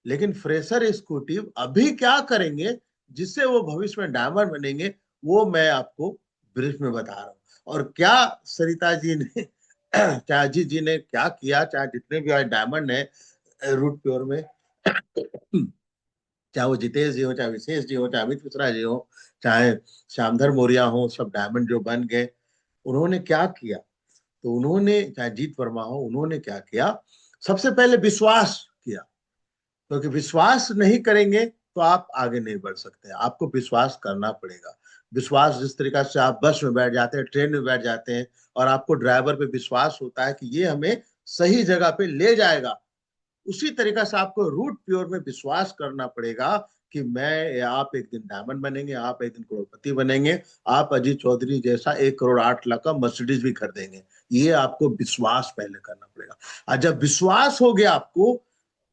लेकिन फ्रेशर स्कूटी अभी क्या करेंगे जिससे वो भविष्य में डायमंड बनेंगे, वो मैं आपको ब्रीफ में बता रहा हूँ। और क्या सरिता जी ने चाहे अजीत जी ने क्या किया, चाहे जितने भी आज डायमंड है रूट प्योर में, चाहे वो जितेश जी हो, चाहे विशेष जी हो, चाहे अमित मिश्रा जी हो, चाहे श्यामधर मौर्य हो, सब डायमंड जो बन गए, उन्होंने क्या किया? तो उन्होंने, चाहे जीत वर्मा हो, उन्होंने क्या किया? सबसे पहले विश्वास किया, क्योंकि विश्वास नहीं करेंगे तो आप आगे नहीं बढ़ सकते। आपको विश्वास करना पड़ेगा। विश्वास जिस तरीका से आप बस में बैठ जाते हैं, ट्रेन में बैठ जाते हैं, और आपको ड्राइवर पे विश्वास होता है कि ये हमें सही जगह पे ले जाएगा, उसी तरीका से आपको रूट प्योर में विश्वास करना पड़ेगा कि मैं, आप एक दिन डायमंड बनेंगे, आप एक दिन करोड़पति बनेंगे, आप अजीत चौधरी जैसा 1 करोड़ 8 लाख का मर्सिडीज भी खरीदेंगे। ये आपको विश्वास पहले करना पड़ेगा। और जब विश्वास हो गया, आपको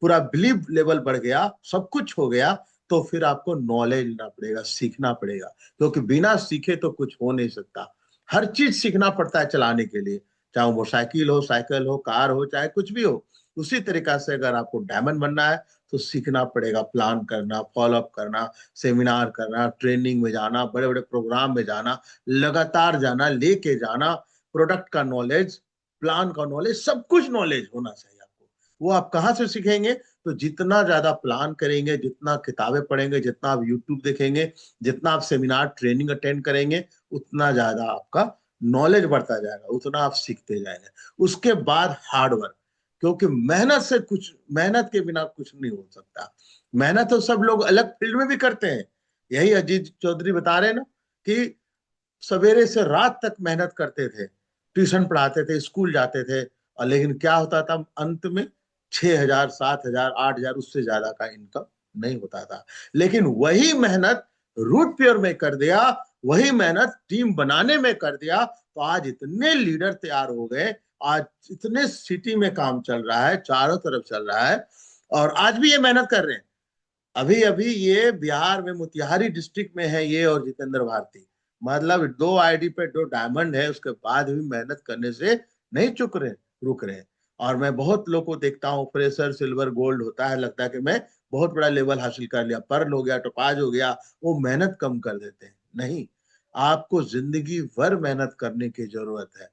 पूरा बिलीव लेवल बढ़ गया, सब कुछ हो गया, तो फिर आपको नॉलेज लेना पड़ेगा, सीखना पड़ेगा, क्योंकि बिना सीखे तो कुछ हो नहीं सकता। हर चीज सीखना पड़ता है चलाने के लिए, चाहे वो मोटरसाइकिल हो, साइकिल हो, कार हो, चाहे कुछ भी हो। उसी तरीका से अगर आपको डायमंड बनना है तो सीखना पड़ेगा, प्लान करना, फॉलो अप करना, सेमिनार करना, ट्रेनिंग में जाना, बड़े बड़े प्रोग्राम में जाना, लगातार जाना, लेके जाना, प्रोडक्ट का नॉलेज, प्लान का नॉलेज, सब कुछ नॉलेज होना चाहिए आपको। वो आप कहाँ से सीखेंगे? तो जितना ज्यादा प्लान करेंगे, जितना किताबें पढ़ेंगे, जितना आप यूट्यूब देखेंगे, जितना आप सेमिनार ट्रेनिंग अटेंड करेंगे, उतना ज्यादा आपका नॉलेज बढ़ता जाएगा, उतना आप सीखते जाएंगे। उसके बाद हार्ड वर्क, क्योंकि मेहनत से कुछ, मेहनत के बिना कुछ नहीं हो सकता। मेहनत तो सब लोग अलग फील्ड में भी करते हैं। यही अजीत चौधरी बता रहे हैं ना कि सवेरे से रात तक मेहनत करते थे, ट्यूशन पढ़ाते थे, स्कूल जाते थे, और लेकिन क्या होता था अंत में? 6,000, 7,000, 8,000, उससे ज्यादा का इनकम नहीं होता था। लेकिन वही मेहनत रूट प्योर में कर दिया, वही मेहनत टीम बनाने में कर दिया, तो आज इतने लीडर तैयार हो गए, आज इतने सिटी में काम चल रहा है, चारों तरफ चल रहा है, और आज भी ये मेहनत कर रहे हैं। अभी अभी ये बिहार में मोतिहारी डिस्ट्रिक्ट में है ये, और जितेंद्र भारती, मतलब 2 आईडी पे 2 डायमंड है, उसके बाद भी मेहनत करने से नहीं चुक रहे, रुक रहे। और मैं बहुत लोग को देखता हूँ, फ्रेशर सिल्वर गोल्ड होता है, लगता है कि मैं बहुत बड़ा लेवल हासिल कर लिया, पर्ल हो गया, टोपाज हो गया, वो मेहनत कम कर देते हैं। नहीं, आपको जिंदगी भर मेहनत करने की जरूरत है।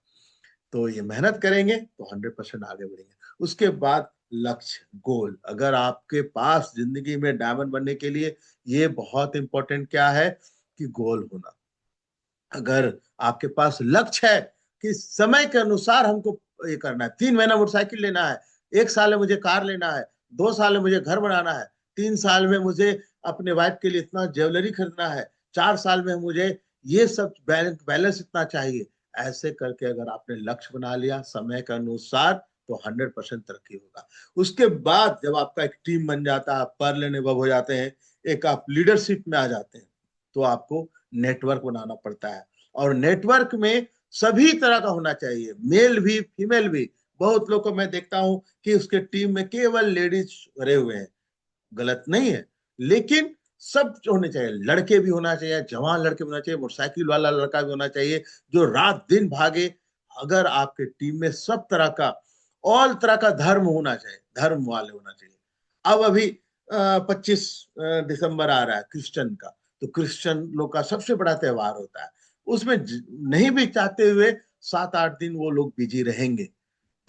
तो ये मेहनत करेंगे तो 100% आगे बढ़ेंगे। उसके बाद लक्ष्य, गोल, अगर आपके पास जिंदगी में डायमंड बनने के लिए ये बहुत इंपॉर्टेंट क्या है कि गोल होना। अगर आपके पास लक्ष्य है कि समय के अनुसार हमको ये करना है, 3 महीना मोटरसाइकिल लेना है, 1 साल में मुझे कार लेना है, 2 साल में मुझे घर बनाना है, 3 साल में मुझे अपने वाइफ के लिए इतना ज्वेलरी खरीदना है, 4 साल में मुझे ये सब बैलेंस इतना चाहिए, ऐसे करके अगर आपने लक्ष्य बना लिया समय के अनुसार, तो 100% तरक्की होगा। उसके बाद जब आपका एक टीम बन जाता है, पर्ल अनुभव हो जाते हैं, एक आप लीडरशिप में आ जाते हैं, तो आपको नेटवर्क बनाना पड़ता है। और नेटवर्क में सभी तरह का होना चाहिए, मेल भी फीमेल भी। बहुत लोग को मैं देखता हूं कि उसके टीम में केवल लेडीज भरे हुए हैं, गलत नहीं है, लेकिन सब होने चाहिए, लड़के भी होना चाहिए, जवान लड़के भी होना चाहिए, मोटरसाइकिल वाला लड़का भी होना चाहिए जो रात दिन भागे। अगर आपके टीम में सब तरह का, ऑल तरह का धर्म होना चाहिए, धर्म वाले होना चाहिए। अब अभी 25 दिसंबर आ रहा है क्रिश्चियन का, तो क्रिश्चियन लोग का सबसे बड़ा त्योहार होता है, उसमें नहीं भी चाहते हुए 7-8 दिन वो लोग बिजी रहेंगे।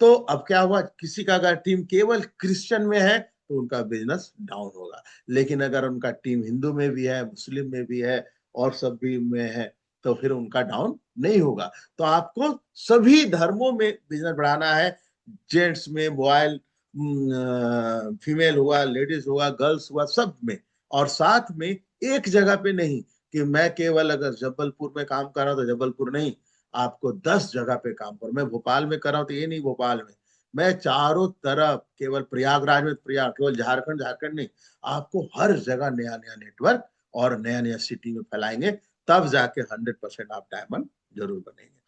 तो अब क्या हुआ, किसी का अगर टीम केवल क्रिश्चियन में है तो उनका बिजनेस डाउन होगा, लेकिन अगर उनका टीम हिंदू में भी है, मुस्लिम में भी है और सब भी में है, तो फिर उनका डाउन नहीं होगा। तो आपको सभी धर्मों में बिजनेस बढ़ाना है, जेंट्स में, बॉयल, फीमेल हुआ, लेडीज हुआ, गर्ल्स हुआ, सब में। और साथ में एक जगह पे नहीं कि मैं केवल अगर जबलपुर में काम कर रहा हूं तो जबलपुर नहीं, आपको 10 जगह पे काम करो। मैं भोपाल में कर रहा हूँ तो ये नहीं भोपाल में, मैं चारों तरफ, केवल प्रयागराज में प्रयाग, केवल झारखंड झारखंड नहीं, आपको हर जगह नया नया नेटवर्क और नया नया सिटी में फैलाएंगे, तब जाके 100% आप डायमंड जरूर बनेंगे।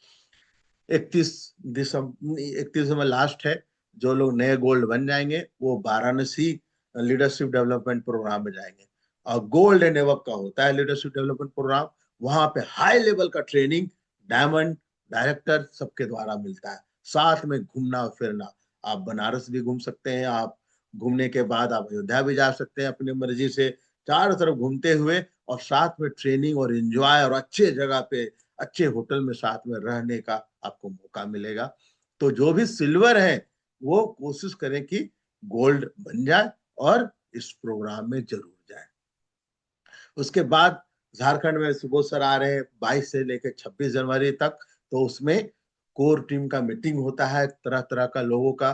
31 दिसंबर लास्ट है। जो लोग नए गोल्ड बन जाएंगे वो वाराणसी लीडरशिप डेवलपमेंट प्रोग्राम में जाएंगे, और गोल्ड एंड एबव का होता है लीडरशिप डेवलपमेंट प्रोग्राम। वहां पे हाई लेवल का ट्रेनिंग डायमंड डायरेक्टर सबके द्वारा मिलता है, साथ में घूमना फिरना। आप बनारस भी घूम सकते हैं, आप घूमने के बाद आप अयोध्या भी जा सकते हैं अपनी मर्जी से, चारों तरफ घूमते हुए, और साथ में ट्रेनिंग और एंजॉय, और अच्छे जगह पे अच्छे होटल में साथ में रहने का आपको मौका मिलेगा। तो जो भी सिल्वर है वो कोशिश करें कि गोल्ड बन जाए और इस प्रोग्राम में जरूर जाए। उसके बाद झारखंड में सुबोध आ रहे हैं 22 से लेकर 26 जनवरी तक, तो उसमें कोर टीम का मीटिंग होता है तरह तरह का लोगों का।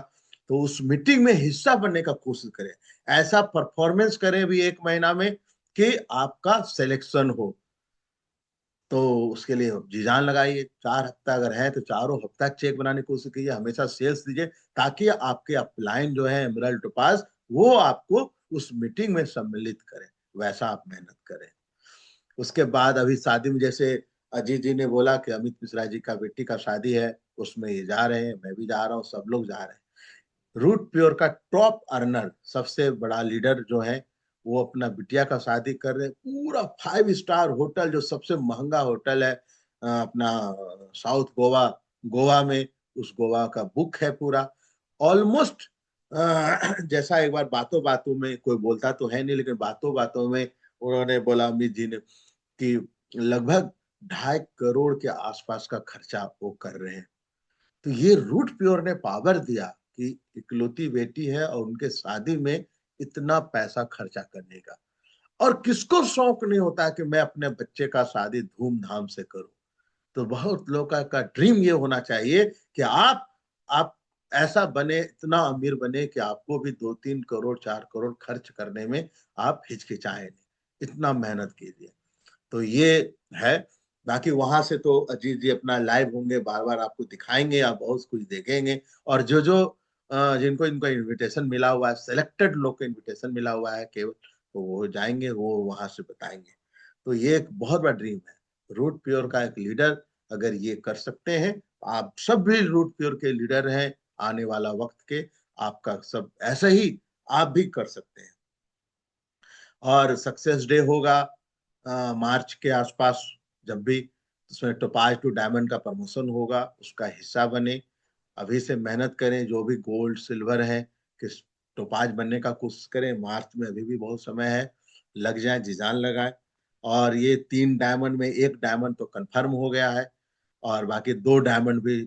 तो उस मीटिंग में हिस्सा बनने का कोशिश करें, ऐसा परफॉर्मेंस करें भी 1 महीना में कि आपका सिलेक्शन हो। तो उसके लिए जी जान लगाइए, 4 हफ्ता अगर है तो चारों हफ्ता चेक बनाने की कोशिश कीजिए, हमेशा सेल्स दीजिए, ताकि आपके अपलाइन जो है एमराल्ड टोपाज, वो आपको उस मीटिंग में सम्मिलित करें, वैसा आप मेहनत करें। उसके बाद अभी शादी में, जैसे अजीत जी ने बोला कि अमित मिश्रा जी का बेटी का शादी है, उसमें ये जा रहे हैं, मैं भी जा रहा हूँ, सब लोग जा रहे हैं। रूट प्योर का टॉप अर्नर, सबसे बड़ा लीडर जो है, वो अपना बिटिया का शादी कर रहे हैं, पूरा 5 स्टार होटल, जो सबसे महंगा होटल है अपना साउथ गोवा, गोवा में, उस गोवा का बुक है पूरा ऑलमोस्ट। जैसा एक बार बातों बातों में, कोई बोलता तो है नहीं, लेकिन बातों बातों में उन्होंने बोला अमित जी ने कि लगभग 2.5 करोड़ के आसपास का खर्चा वो कर रहे हैं। तो ये रूट प्योर ने पावर दिया कि इकलौती बेटी है और उनके शादी में इतना पैसा खर्चा करने का। और किसको शौक नहीं होता है कि मैं अपने बच्चे का शादी धूमधाम से करूं। तो बहुत लोगों का ड्रीम ये होना चाहिए कि आप ऐसा बने, इतना अमीर बने कि आपको भी 2-3 करोड़ 4 करोड़ खर्च करने में आप हिचकिचाए नहीं, इतना मेहनत कीजिए। तो ये है। बाकी वहां से तो अजीत जी अपना लाइव होंगे, बार बार आपको दिखाएंगे, आप बहुत कुछ देखेंगे। और जो जो जिनको इनको इनविटेशन मिला हुआ है, सेलेक्टेड लोग को इनविटेशन मिला हुआ है केवल, तो वो जाएंगे, वो वहां से बताएंगे। तो ये एक बहुत बड़ा ड्रीम है, रूट प्योर का एक लीडर अगर ये कर सकते हैं, आप सब भी रूट प्योर के लीडर हैं आने वाला वक्त के, आपका सब ऐसा ही आप भी कर सकते हैं। और सक्सेस डे होगा मार्च के आसपास, जब भी, उसमें टोपाज टू डायमंड का प्रमोशन होगा, उसका हिस्सा बने। अभी से मेहनत करें, जो भी गोल्ड सिल्वर है, किस टोपाज बनने का कोशिश करें, मार्च में अभी भी बहुत समय है, लग जाए, जी जान लगाए। और ये 3 डायमंड में 1 डायमंड तो कंफर्म हो गया है, और बाकी 2 डायमंड भी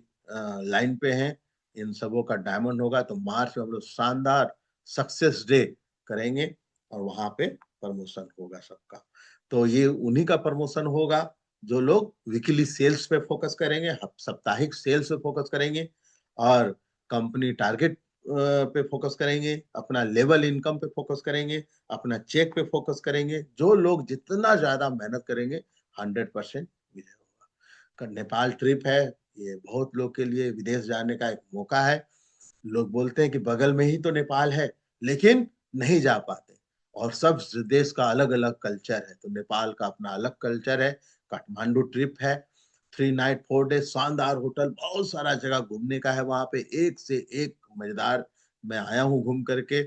लाइन पे हैं, इन सबों का डायमंड होगा। तो मार्च में हम लोग शानदार सक्सेस डे करेंगे, और वहां पे प्रमोशन होगा सबका। तो ये उन्हीं का प्रमोशन होगा जो लोग वीकली सेल्स पे फोकस करेंगे, साप्ताहिक सेल्स पे फोकस करेंगे, और कंपनी टारगेट पे फोकस करेंगे, अपना लेवल इनकम पे फोकस करेंगे, अपना चेक पे फोकस करेंगे। जो लोग जितना ज्यादा मेहनत करेंगे, 100% विजय होगा। नेपाल ट्रिप है, ये बहुत लोग के लिए विदेश जाने का एक मौका है। लोग बोलते हैं कि बगल में ही तो नेपाल है, लेकिन नहीं जा पाते। और सब देश का अलग अलग कल्चर है, तो नेपाल का अपना अलग कल्चर है। काठमांडू ट्रिप है, 3 नाइट 4 डे, शानदार होटल, बहुत सारा जगह घूमने का है वहां पे, एक से एक मजेदार। मैं आया हूँ घूम करके।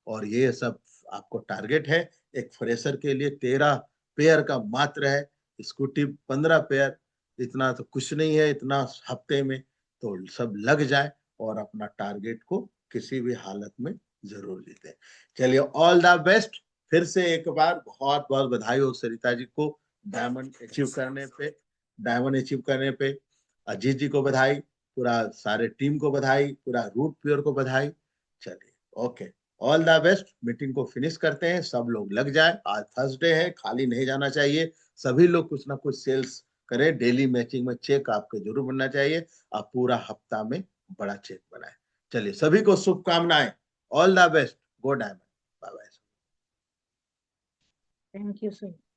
और ये सब आपको टारगेट है, एक फ्रेशर के लिए 13 पेयर का मात्र है, स्कूटी 15 पेयर, इतना तो कुछ नहीं है इतना हफ्ते में। तो सब लग जाए और अपना टारगेट को किसी भी हालत में जरूर जीते। चलिए, ऑल द बेस्ट। फिर से एक बार बहुत बहुत बधाई हो सरिता जी को डायमंड अचीव करने पे, डायमंड अचीव करने पे। अजीत जी को बधाई, पूरा सारे टीम को बधाई, पूरा रूट प्योर को बधाई। चलिए okay, all the best. Meeting को फिनिश करते हैं, सब लोग लग जाए। आज थर्सडे है, खाली नहीं जाना चाहिए। सभी लोग कुछ ना कुछ सेल्स करें। डेली मैचिंग में चेक आपके जरूर बनना चाहिए। आप पूरा हफ्ता में बड़ा चेक बनाए। चलिए, सभी को शुभकामनाएं। All the best. Go diamond. Bye bye. Thank you sir.